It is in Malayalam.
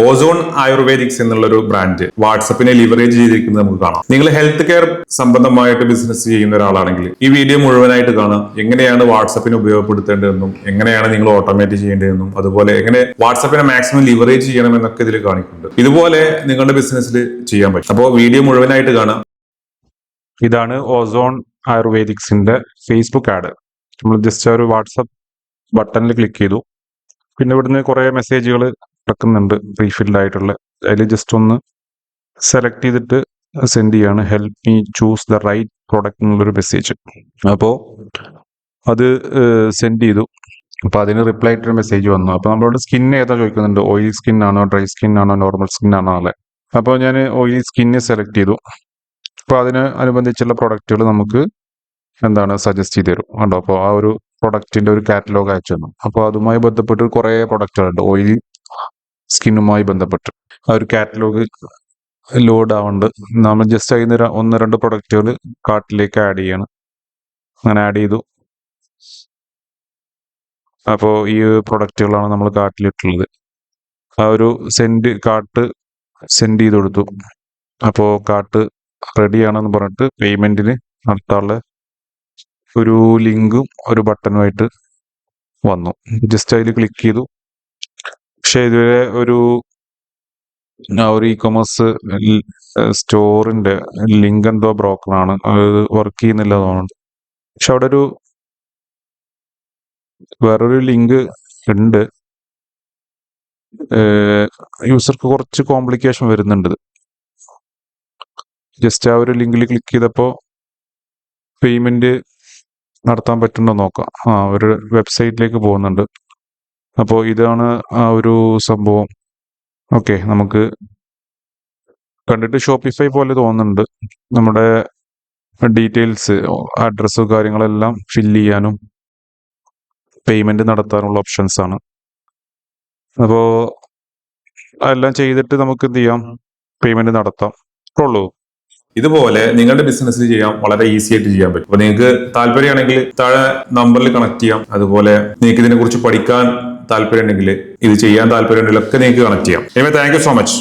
ഓസോൺ ആയുർവേദിക്സ് എന്നുള്ള ഒരു ബ്രാൻഡ് വാട്സപ്പിനെ ലിവറേജ് ചെയ്തിരിക്കുന്നത് നമുക്ക് കാണാം. നിങ്ങൾ ഹെൽത്ത് കെയർ സംബന്ധമായിട്ട് ബിസിനസ് ചെയ്യുന്ന ഒരാളാണെങ്കിൽ ഈ വീഡിയോ മുഴുവനായിട്ട് കാണാം. എങ്ങനെയാണ് വാട്സപ്പിനെ ഉപയോഗപ്പെടുത്തേണ്ടതെന്നും എങ്ങനെയാണ് നിങ്ങൾ ഓട്ടോമേറ്റ് ചെയ്യേണ്ടതെന്നും അതുപോലെ എങ്ങനെ വാട്സപ്പിനെ മാക്സിമം ലിവറേജ് ചെയ്യണമെന്നൊക്കെ ഇതിൽ കാണിക്കുന്നുണ്ട്. ഇതുപോലെ നിങ്ങളുടെ ബിസിനസ്സിൽ ചെയ്യാൻ പറ്റും. അപ്പോൾ വീഡിയോ മുഴുവനായിട്ട് കാണാം. ഇതാണ് ഓസോൺ ആയുർവേദിക്സിന്റെ ഫേസ്ബുക്ക് ആഡ്. നമ്മൾ ജസ്റ്റ് ഒരു വാട്സപ്പ് ബട്ടണിൽ ക്ലിക്ക് ചെയ്തു. പിന്നെ ഇവിടുന്ന് കുറേ മെസ്സേജുകൾ കിടക്കുന്നുണ്ട് റീഫിൽഡ് ആയിട്ടുള്ള. അതിൽ ജസ്റ്റ് ഒന്ന് സെലക്ട് ചെയ്തിട്ട് സെൻഡ് ചെയ്യാണ് help me choose the right product എന്നുള്ളൊരു മെസ്സേജ്. അപ്പോൾ അത് സെൻഡ് ചെയ്തു. അപ്പോൾ അതിന് റിപ്ലൈ ആയിട്ടൊരു മെസ്സേജ് വന്നു. അപ്പോൾ നമ്മളോട് സ്കിൻ ഏതാ ചോദിക്കുന്നുണ്ട്. ഓയിലി സ്കിൻ ആണോ, ഡ്രൈ സ്കിൻ ആണോ, നോർമൽ സ്കിൻ ആണോ അല്ലേ. അപ്പോൾ ഞാൻ ഓയിലി സ്കിന്നെ സെലക്ട് ചെയ്തു. അപ്പോൾ അതിന് അനുബന്ധിച്ചുള്ള പ്രൊഡക്റ്റുകൾ നമുക്ക് സജസ്റ്റ് ചെയ്ത് തരും കണ്ടോ. അപ്പോൾ ആ ഒരു പ്രൊഡക്റ്റിന്റെ ഒരു കാറ്റലോഗ് അയച്ചു തന്നു. അപ്പോൾ അതുമായി ബന്ധപ്പെട്ട് കുറേ പ്രൊഡക്റ്റുകളുണ്ട് ഓയിലി സ്കിന്നുമായി ബന്ധപ്പെട്ട്. ആ ഒരു കാറ്റലോഗ് ലോഡ് ആവുന്നുണ്ട്. നമ്മൾ ജസ്റ്റ് അതിന് ഒന്ന് രണ്ട് പ്രൊഡക്റ്റുകൾ കാർട്ടിലേക്ക് ആഡ് ചെയ്യണം. അങ്ങനെ ആഡ് ചെയ്തു. അപ്പോൾ ഈ പ്രൊഡക്റ്റുകളാണ് നമ്മൾ കാർട്ടിലിട്ടുള്ളത്. ആ ഒരു കാർട്ട് സെൻഡ് ചെയ്ത് കൊടുത്തു. അപ്പോൾ കാർട്ട് റെഡിയാണെന്ന് പറഞ്ഞിട്ട് പേയ്മെന്റിന് നടത്താനുള്ള ഒരു ലിങ്കും ഒരു ബട്ടണുമായിട്ട് വന്നു. ജസ്റ്റ് അതിൽ ക്ലിക്ക് ചെയ്തു. പക്ഷെ ഇതുവരെ ഒരു ഇ കൊമേഴ്സ് സ്റ്റോറിന്റെ ലിങ്ക് എന്തോ ബ്രോക്കൺ ആണ്, അത് വർക്ക് ചെയ്യുന്നില്ല തോന്നുന്നുണ്ട്. പക്ഷെ അവിടെ വേറൊരു ലിങ്ക് ഉണ്ട്. യൂസർക്ക് കുറച്ച് കോംപ്ലിക്കേഷൻ വരുന്നുണ്ട്. ജസ്റ്റ് ആ ഒരു ലിങ്കിൽ ക്ലിക്ക് ചെയ്തപ്പോൾ പേയ്മെന്റ് നടത്താൻ പറ്റുന്നുണ്ടോ നോക്കാം. ഒരു വെബ്സൈറ്റിലേക്ക് പോകുന്നുണ്ട്. അപ്പോൾ ഇതാണ് ആ ഒരു സംഭവം. ഓക്കെ, നമുക്ക് കണ്ടിട്ട് ഷോപ്പിഫൈ പോലെ തോന്നുന്നുണ്ട്. നമ്മുടെ ഡീറ്റെയിൽസ്, അഡ്രസ്സും കാര്യങ്ങളെല്ലാം ഫില്ല് ചെയ്യാനും പേയ്മെന്റ് നടത്താനുള്ള ഓപ്ഷൻസ് ആണ്. അപ്പോൾ അതെല്ലാം ചെയ്തിട്ട് നമുക്ക് എന്ത് ചെയ്യാം, പേയ്മെന്റ് നടത്താം. ഉള്ളൂ. ഇതുപോലെ നിങ്ങളുടെ ബിസിനസ്സിൽ ചെയ്യാൻ വളരെ ഈസി ആയിട്ട് ചെയ്യാൻ പറ്റും. അപ്പൊ നിങ്ങൾക്ക് താല്പര്യമാണെങ്കിൽ താഴെ നമ്പറിൽ കണക്ട് ചെയ്യാം. അതുപോലെ നിങ്ങൾക്ക് ഇതിനെ കുറിച്ച് പഠിക്കാൻ താല്പര്യം ഉണ്ടെങ്കിൽ, ഇത് ചെയ്യാൻ താല്പര്യം ഉണ്ടെങ്കിൽ ഒക്കെ നിങ്ങൾക്ക് കണക്ട് ചെയ്യാം. Thank you so much.